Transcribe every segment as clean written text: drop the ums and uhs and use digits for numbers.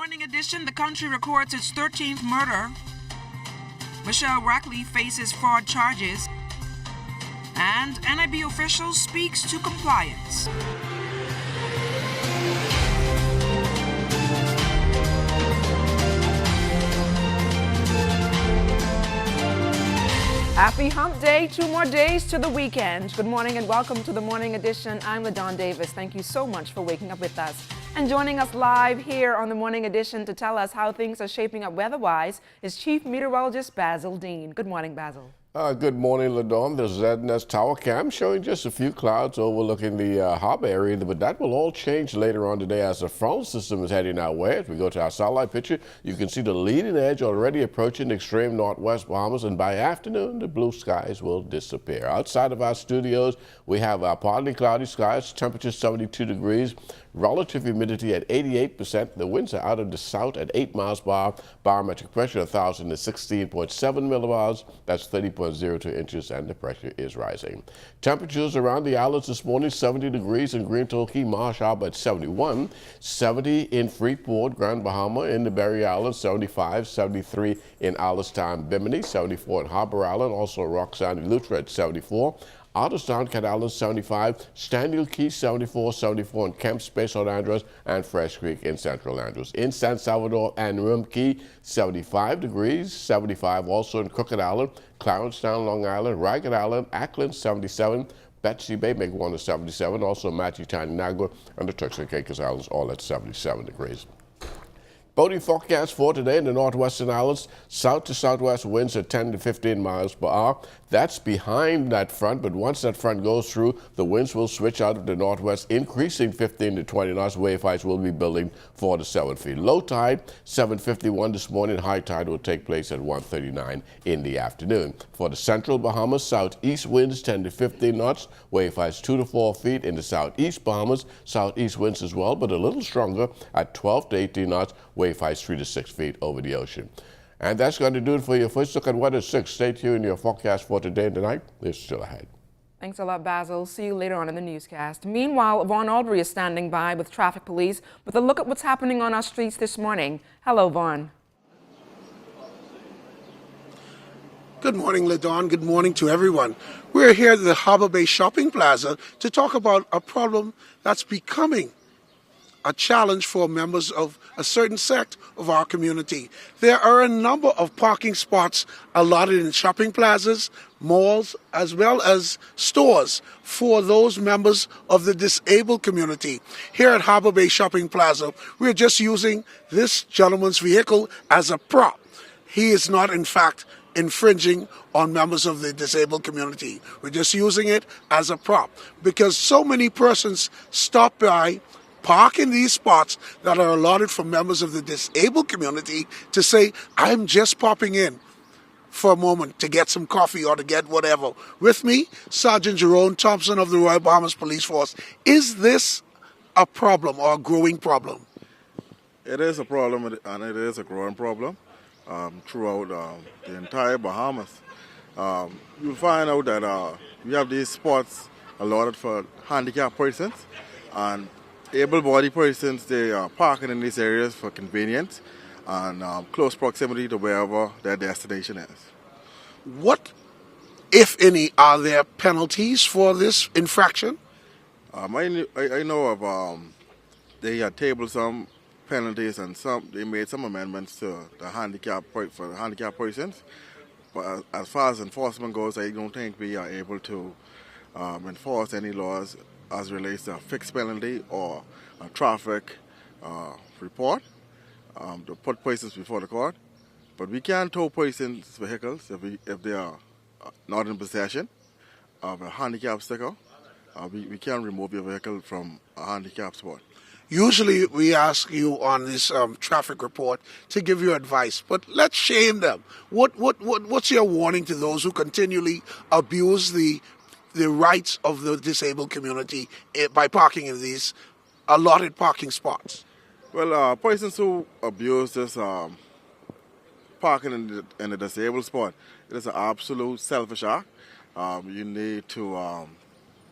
Morning Edition, the country records its 13th murder. Michelle Rackley faces fraud charges. And NIB official speaks to compliance. Happy Hump Day. 2 more days to the weekend. Good morning and welcome to the Morning Edition. I'm LaDawn Davis. Thank you so much for waking up with us. And joining us live here on the Morning Edition to tell us how things are shaping up weather-wise is Chief Meteorologist Basil Dean. Good morning, Basil. Good morning, LaDawn. The ZNS Tower Cam showing just a few clouds overlooking the harbor area, but that will all change later on today as the front system is heading our way. As we go to our satellite picture, you can see the leading edge already approaching the extreme northwest Bahamas, and by afternoon, the blue skies will disappear. Outside of our studios, we have partly cloudy skies, temperature 72 degrees, relative humidity at 88%. The winds are out of the south at 8 miles per hour. Barometric pressure 1,016.7 millibars. That's 30.02 inches, and the pressure is rising. Temperatures around the islands this morning: 70 degrees in Green Turkey, Marsh Harbor at 71, 70 in Freeport, Grand Bahama, in the Berry Islands, 75, 73 in Alistown, Bimini, 74 in Harbor Island, also Roxanne, Eleuthera at 74. Out of town, Cat Island 75, Stanley Key 74, 74 in Camp Space on Andros, and Fresh Creek in Central Andros. In San Salvador and Rim Key, 75 degrees, 75 also in Crooked Island, Clarencetown, Long Island, Ragged Island, Ackland 77, Betsy Bay, make one to 77, also Matthew Town, Nagua, and the Turks and Caicos Islands all at 77 degrees. Boating forecast for today in the northwestern islands: south to southwest winds at 10 to 15 miles per hour. That's behind that front, but once that front goes through, the winds will switch out of the northwest, increasing 15 to 20 knots. Wave heights will be building 4 to 7 feet. Low tide 7:51 this morning. High tide will take place at 1:39 in the afternoon. For the central Bahamas, southeast winds 10 to 15 knots. Wave heights 2 to 4 feet. In the southeast Bahamas, southeast winds as well, but a little stronger at 12 to 18 knots. Wave heights 3 to 6 feet over the ocean. And that's going to do it for your first look at weather 6. Stay tuned. Your forecast for today and tonight is still ahead. Thanks a lot, Basil. See you later on in the newscast. Meanwhile, Vaughn Albury is standing by with traffic police with a look at what's happening on our streets this morning. Hello, Vaughn. Good morning, LaDawn. Good morning to everyone. We're here at the Harbor Bay Shopping Plaza to talk about a problem that's becoming a challenge for members of a certain sect of our community. There are a number of parking spots allotted in shopping plazas, malls, as well as stores for those members of the disabled community. Here at Harbor Bay Shopping Plaza, we're just using this gentleman's vehicle as a prop. He is not, in fact, infringing on members of the disabled community. We're just using it as a prop because so many persons stop by, park in these spots that are allotted for members of the disabled community to say, I'm just popping in for a moment to get some coffee or to get whatever. With me, Sergeant Jerome Thompson of the Royal Bahamas Police Force. Is this a problem or a growing problem? It is a problem, and it is a growing problem throughout the entire Bahamas. You'll find out that we have these spots allotted for handicapped persons, and able-bodied persons, they are parking in these areas for convenience and close proximity to wherever their destination is. What, if any, are there penalties for this infraction? I know of they had tabled some penalties and they made some amendments to the for handicapped persons. But as far as enforcement goes, I don't think we are able to enforce any laws as relates to a fixed penalty or a traffic report to put persons before the court. But we can tow persons' vehicles if they are not in possession of a handicap sticker. We can remove your vehicle from a handicap spot. Usually we ask you on this traffic report to give you advice, but let's shame them. What's your warning to those who continually abuse the rights of the disabled community by parking in these allotted parking spots? Well, persons who abuse this parking in the disabled spot, it is an absolute selfish act. You need to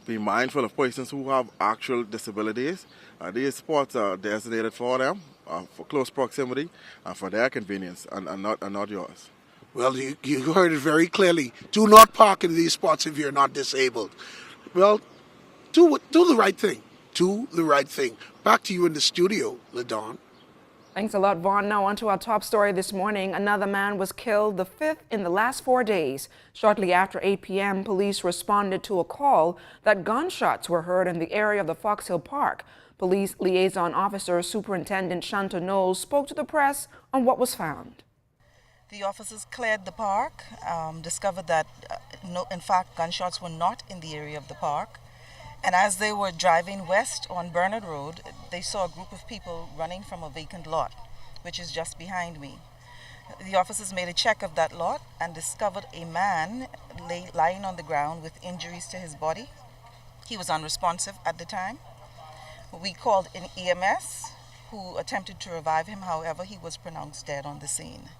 be mindful of persons who have actual disabilities. These spots are designated for them, for close proximity and for their convenience and not yours. Well, you heard it very clearly. Do not park in these spots if you're not disabled. Well, do the right thing. Do the right thing. Back to you in the studio, LaDawn. Thanks a lot, Vaughn. Now on to our top story this morning. Another man was killed, the fifth in the last 4 days. Shortly after 8 p.m., police responded to a call that gunshots were heard in the area of the Fox Hill Park. Police liaison officer Superintendent Shanta Knowles spoke to the press on what was found. The officers cleared the park, discovered that, in fact, gunshots were not in the area of the park. And as they were driving west on Bernard Road, they saw a group of people running from a vacant lot, which is just behind me. The officers made a check of that lot and discovered a man lying on the ground with injuries to his body. He was unresponsive at the time. We called in EMS, who attempted to revive him. However, he was pronounced dead on the scene.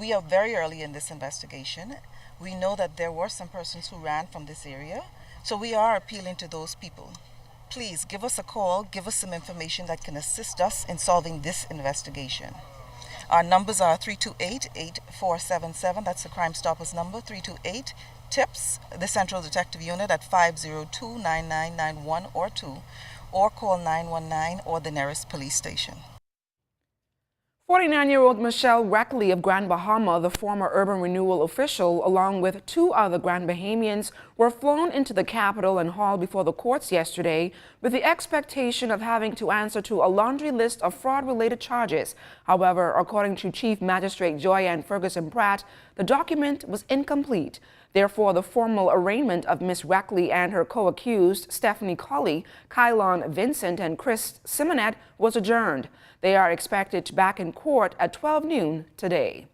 We are very early in this investigation. We know that there were some persons who ran from this area. So we are appealing to those people. Please give us a call, give us some information that can assist us in solving this investigation. Our numbers are 328-8477, that's the Crime Stoppers number, 328-TIPS, the Central Detective Unit at 502-9991 or 2, or call 919 or the nearest police station. 49-year-old Michelle Reckley of Grand Bahama, the former urban renewal official, along with 2 other Grand Bahamians, were flown into the capital and hauled before the courts yesterday with the expectation of having to answer to a laundry list of fraud-related charges. However, according to Chief Magistrate Joyanne Ferguson Pratt, the document was incomplete. Therefore, the formal arraignment of Ms. Reckley and her co-accused, Stephanie Colley, Kylon Vincent, and Chris Simonet, was adjourned. They are expected back in court at 12 noon today.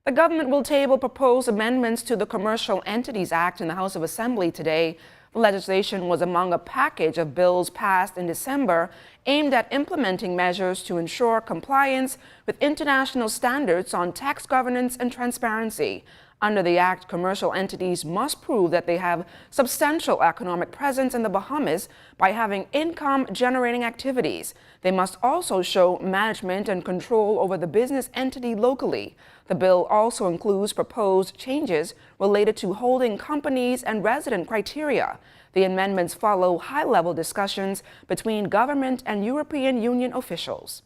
The government will table proposed amendments to the Commercial Entities Act in the House of Assembly today. The legislation was among a package of bills passed in December aimed at implementing measures to ensure compliance with international standards on tax governance and transparency. Under the Act, commercial entities must prove that they have substantial economic presence in the Bahamas by having income-generating activities. They must also show management and control over the business entity locally. The bill also includes proposed changes related to holding companies and resident criteria. The amendments follow high-level discussions between government and European Union officials.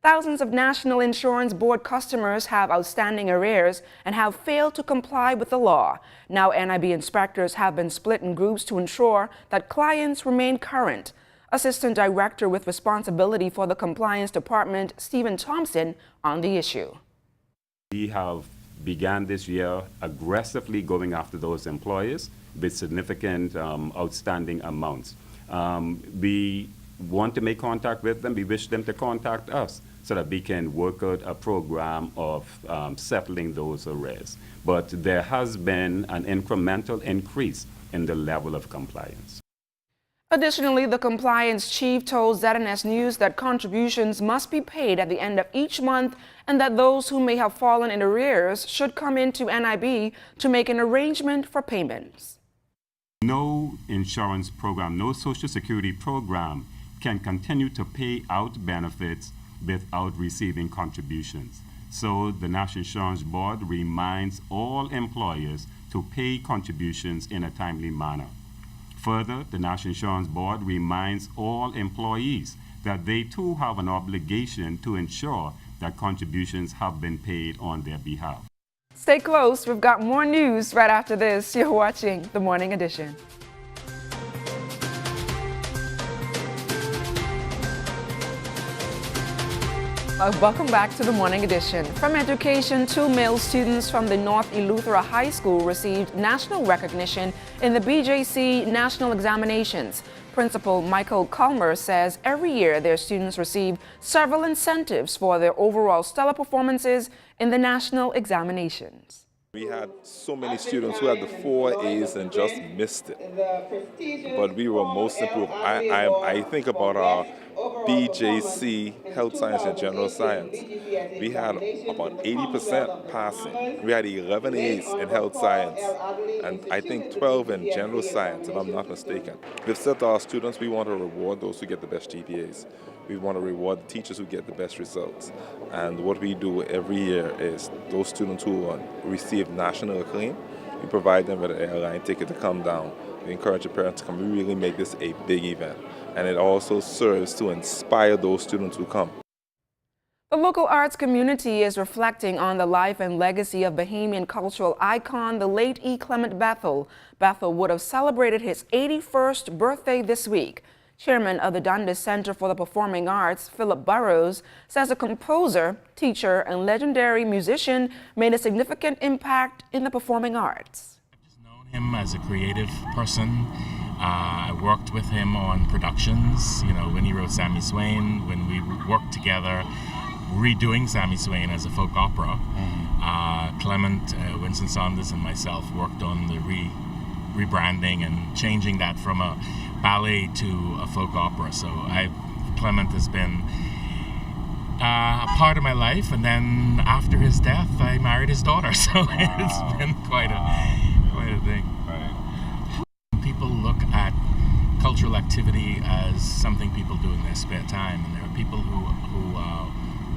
Thousands of National Insurance Board customers have outstanding arrears and have failed to comply with the law. Now, NIB inspectors have been split in groups to ensure that clients remain current. Assistant Director with responsibility for the Compliance Department, Stephen Thompson, on the issue. We have began this year aggressively going after those employers with significant outstanding amounts. We want to make contact with them. We wish them to contact us so that we can work out a program of settling those arrears. But there has been an incremental increase in the level of compliance. Additionally, the compliance chief told ZNS News that contributions must be paid at the end of each month and that those who may have fallen in arrears should come into NIB to make an arrangement for payments. No insurance program, no Social Security program can continue to pay out benefits without receiving contributions. So the National Insurance Board reminds all employers to pay contributions in a timely manner. Further, the National Insurance Board reminds all employees that they too have an obligation to ensure that contributions have been paid on their behalf. Stay close, we've got more news right after this. You're watching The Morning Edition. Welcome back to The Morning Edition. From education, 2 male students from the North Eleuthera High School received national recognition in the BJC National Examinations. Principal Michael Culmer says every year their students receive several incentives for their overall stellar performances in the national examinations. We had so many students who had the 4 A's and just missed it, but we were most improved. I think about our BJC, Health Science and General Science. We had about 80% passing. We had 11 A's in Health Science, and I think 12 in General Science, if I'm not mistaken. We've said to our students we want to reward those who get the best GPAs. We want to reward the teachers who get the best results. And what we do every year is those students who receive national acclaim, we provide them with an airline ticket to come down. We encourage the parents to come. We really make this a big event. And it also serves to inspire those students who come. The local arts community is reflecting on the life and legacy of Bahamian cultural icon, the late E. Clement Bethel. Bethel would have celebrated his 81st birthday this week. Chairman of the Dundas Center for the Performing Arts, Philip Burrows, says the composer, teacher, and legendary musician made a significant impact in the performing arts. I've just known him as a creative person. I worked with him on productions, when he wrote Sammy Swain, when we worked together redoing Sammy Swain as a folk opera. Clement, Winston Saunders, and myself worked on the rebranding and changing that from a ballet to a folk opera. So Clement has been a part of my life, and then after his death I married his daughter, so it's been quite a thing. Right. People look at cultural activity as something people do in their spare time, and there are people who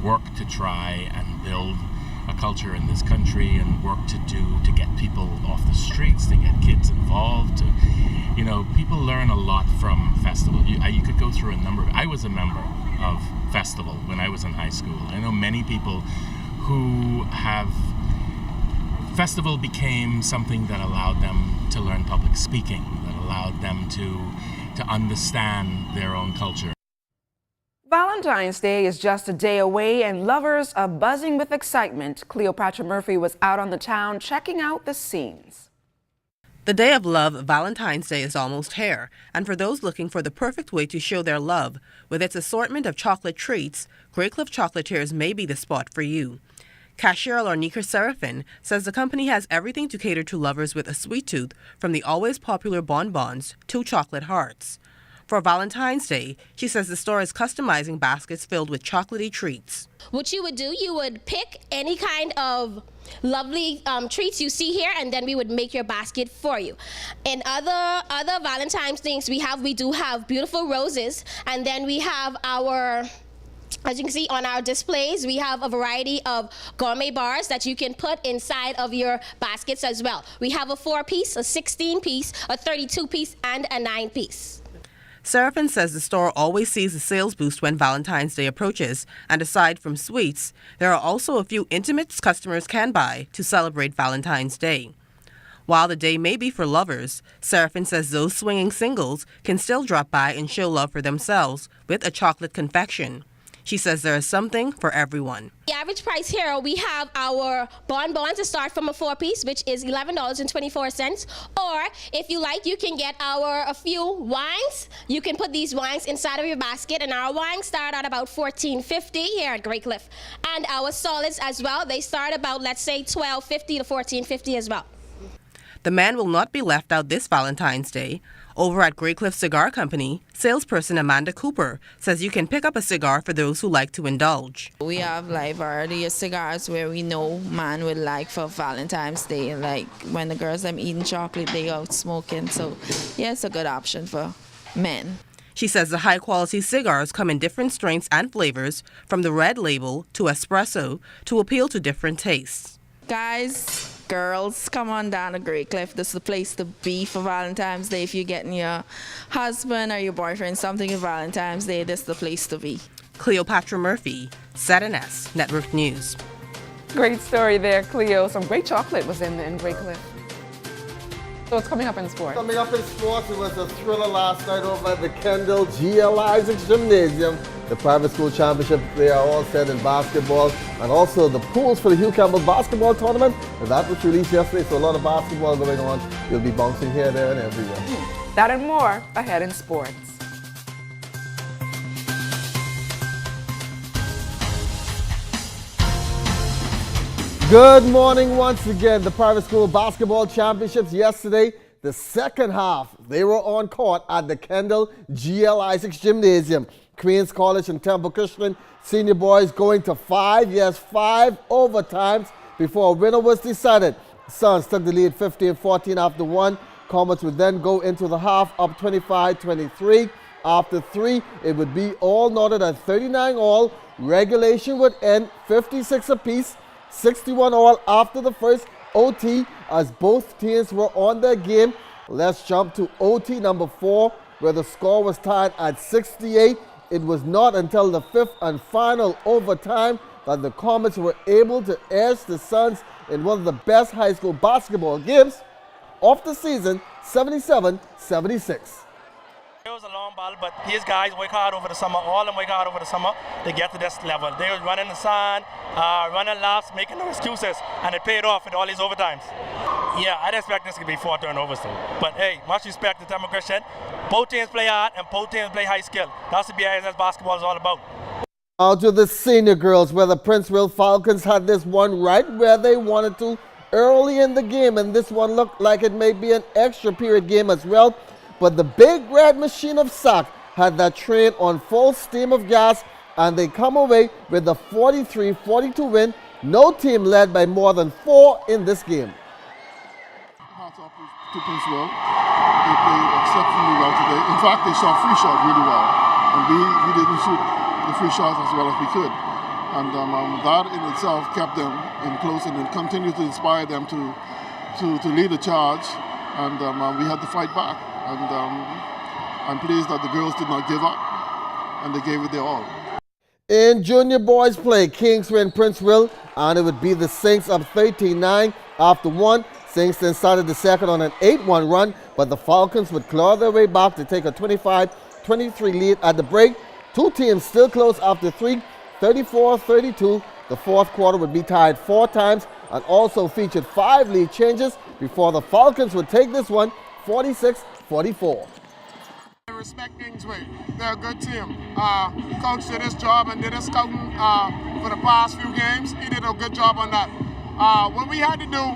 work to try and build a culture in this country and work to get people off the streets, to get kids involved. People learn a lot from festival. You could go through a number of. I was a member of festival when I was in high school. I know many people who have. Festival became something that allowed them to learn public speaking, that allowed them to understand their own culture. Valentine's Day is just a day away and lovers are buzzing with excitement. Cleopatra Murphy was out on the town checking out the scenes. The Day of Love, Valentine's Day, is almost here, and for those looking for the perfect way to show their love, with its assortment of chocolate treats, Greycliff Chocolatiers may be the spot for you. Cashier Lornika Seraphin says the company has everything to cater to lovers with a sweet tooth, from the always popular bonbons to chocolate hearts. For Valentine's Day, she says the store is customizing baskets filled with chocolatey treats. What you would do, you would pick any kind of lovely treats you see here, and then we would make your basket for you. And other Valentine's things we do have beautiful roses, and then we have our, as you can see on our displays, we have a variety of gourmet bars that you can put inside of your baskets as well. We have a 4-piece, a 16-piece, a 32-piece, and a 9-piece. Seraphin says the store always sees a sales boost when Valentine's Day approaches, and aside from sweets, there are also a few intimates customers can buy to celebrate Valentine's Day. While the day may be for lovers, Seraphin says those swinging singles can still drop by and show love for themselves with a chocolate confection. She says there is something for everyone. The average price here, we have our bonbons to start from a 4-piece, which is $11.24. Or if you like, you can get a few wines. You can put these wines inside of your basket, and our wines start at about $14.50 here at Greycliff. And our solids as well, they start about, let's say, $12.50 to $14.50 as well. The man will not be left out this Valentine's Day. Over at Greycliff Cigar Company, salesperson Amanda Cooper says you can pick up a cigar for those who like to indulge. We have like variety of cigars where we know man would like for Valentine's Day. Like when the girls are eating chocolate, they out smoking. So yeah, it's a good option for men. She says the high-quality cigars come in different strengths and flavors, from the red label to espresso, to appeal to different tastes. Guys, girls, come on down to Greycliff. This is the place to be for Valentine's Day. If you're getting your husband or your boyfriend something for Valentine's Day, this is the place to be. Cleopatra Murphy, ZNS Network News. Great story there, Cleo. Some great chocolate was in Greycliff. So what's coming up in sports? Coming up in sports, it was a thriller last night over at the Kendall G.L. Isaacs Gymnasium. The private school championship, they are all set in basketball, and also the pools for the Hugh Campbell basketball tournament. And that was released yesterday, so a lot of basketball going on. You'll be bouncing here, there, and everywhere. That and more ahead in sports. Good morning once again. The private school basketball championships yesterday, the second half, they were on court at the Kendall G.L. Isaacs Gymnasium. Queens College and Temple Christian senior boys going to 5 overtimes before a winner was decided. Suns took the lead 15-14 after one. Comets would then go into the half up 25-23. After 3, it would be all knotted at 39 all. Regulation would end 56 apiece, 61 all after the first OT as both teams were on their game. Let's jump to OT number 4 where the score was tied at 68. It was not until the 5th and final overtime that the Comets were able to edge the Suns in one of the best high school basketball games of the season, 77-76. It was a long ball, but these guys work hard over the summer. All of them work hard over the summer to get to this level. They were running the sun, running laps, making no excuses, and it paid off with all these overtimes. Yeah, I'd expect this to be 4 turnovers though. But hey, much respect to Tamil Christian. Both teams play hard and both teams play high skill. That's what BISS basketball is all about. Out to the senior girls, where the Princeville Falcons had this one right where they wanted to early in the game, and this one looked like it may be an extra period game as well. But the big red machine of SAC had that train on full steam of gas, and they come away with a 43-42 win. No team led by more than 4 in this game. Hats off to Princeville. They played exceptionally well today. In fact, they shot free shot really well, and we didn't shoot the free shots as well as we could. And that in itself kept them in close, and it continued to inspire them to lead the charge. And we had to fight back. And I'm pleased that the girls did not give up, and they gave it their all. In junior boys play, Kings win Princeville, and it would be the Saints up 13-9 after 1. Saints then started the second on an 8-1 run, but the Falcons would claw their way back to take a 25-23 lead at the break. Two teams still close after 3, 34-32. The fourth quarter would be tied 4 times and also featured 5 lead changes before the Falcons would take this one 46-44. I respect Kingsway. They're a good team. Coach did his job and did his scouting for the past few games. He did a good job on that. What we had to do,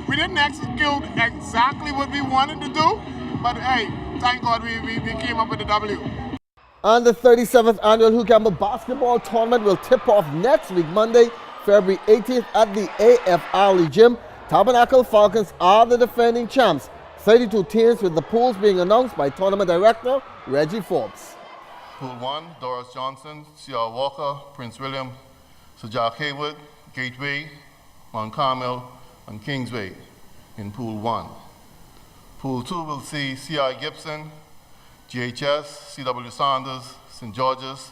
we didn't execute exactly what we wanted to do, but hey, thank God we came up with the W. And the 37th annual Hugh Campbell basketball tournament will tip off next week, Monday, February 18th at the AF Arley Gym. Tabernacle Falcons are the defending champs. 32 teams, with the pools being announced by tournament director Reggie Forbes. Pool 1, Doris Johnson, C.R. Walker, Prince William, Sir Jack Haywood, Gateway, Mount Carmel, and Kingsway in Pool 1. Pool 2 will see C.I. Gibson, GHS, C.W. Sanders, St. George's,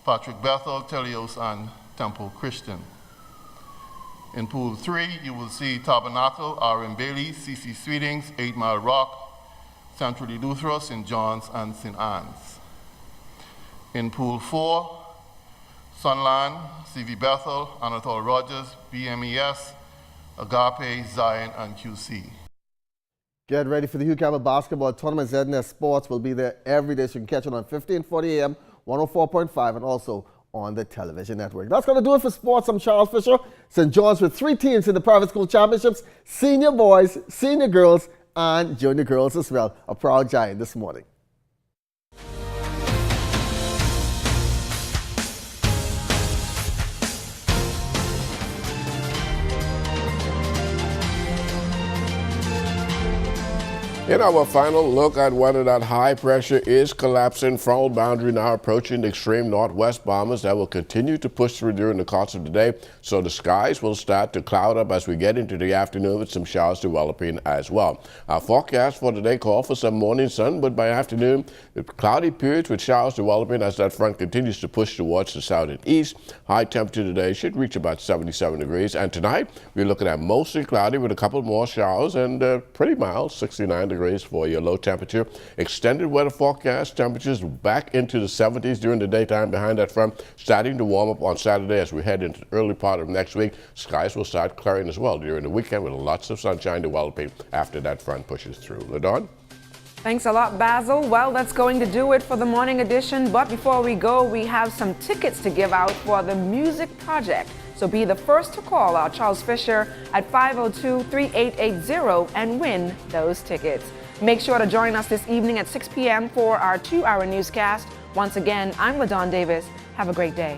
Patrick Bethel, Telios, and Temple Christian. In Pool 3, you will see Tabernacle, R.M. Bailey, C.C. Sweetings, 8 Mile Rock, Central Eleuthera, St. John's, and St. Anne's. In Pool 4, Sunland, C.V. Bethel, Anatole Rogers, BMES, Agape, Zion, and QC. Get ready for the Hugh Campbell basketball tournament. ZNS Sports will be there every day, so you can catch it on 1540 AM, 104.5, and also on the television network. That's going to do it for sports. I'm Charles Fisher. St. John's with 3 teams in the private school championships, senior boys, senior girls, and junior girls as well. A proud giant this morning. In our final look at whether that high pressure is collapsing, front boundary now approaching the extreme northwest bombers that will continue to push through during the course of the day. So the skies will start to cloud up as we get into the afternoon, with some showers developing as well. Our forecast for today call for some morning sun, but by afternoon, the cloudy periods with showers developing as that front continues to push towards the south and east. High temperature today should reach about 77 degrees. And tonight, we're looking at mostly cloudy with a couple more showers and pretty mild, 69 degrees for your low temperature. Extended weather forecast, temperatures back into the 70s during the daytime behind that front, starting to warm up on Saturday as we head into the early part of next week. Skies will start clearing as well during the weekend, with lots of sunshine developing after that front pushes through. LaDawn? Thanks a lot, Basil. Well, that's going to do it for the morning edition. But before we go, we have some tickets to give out for the Music Project. So be the first to call our Charles Fisher at 502-3880 and win those tickets. Make sure to join us this evening at 6 p.m. for our 2-hour newscast. Once again, I'm LaDawn Davis. Have a great day.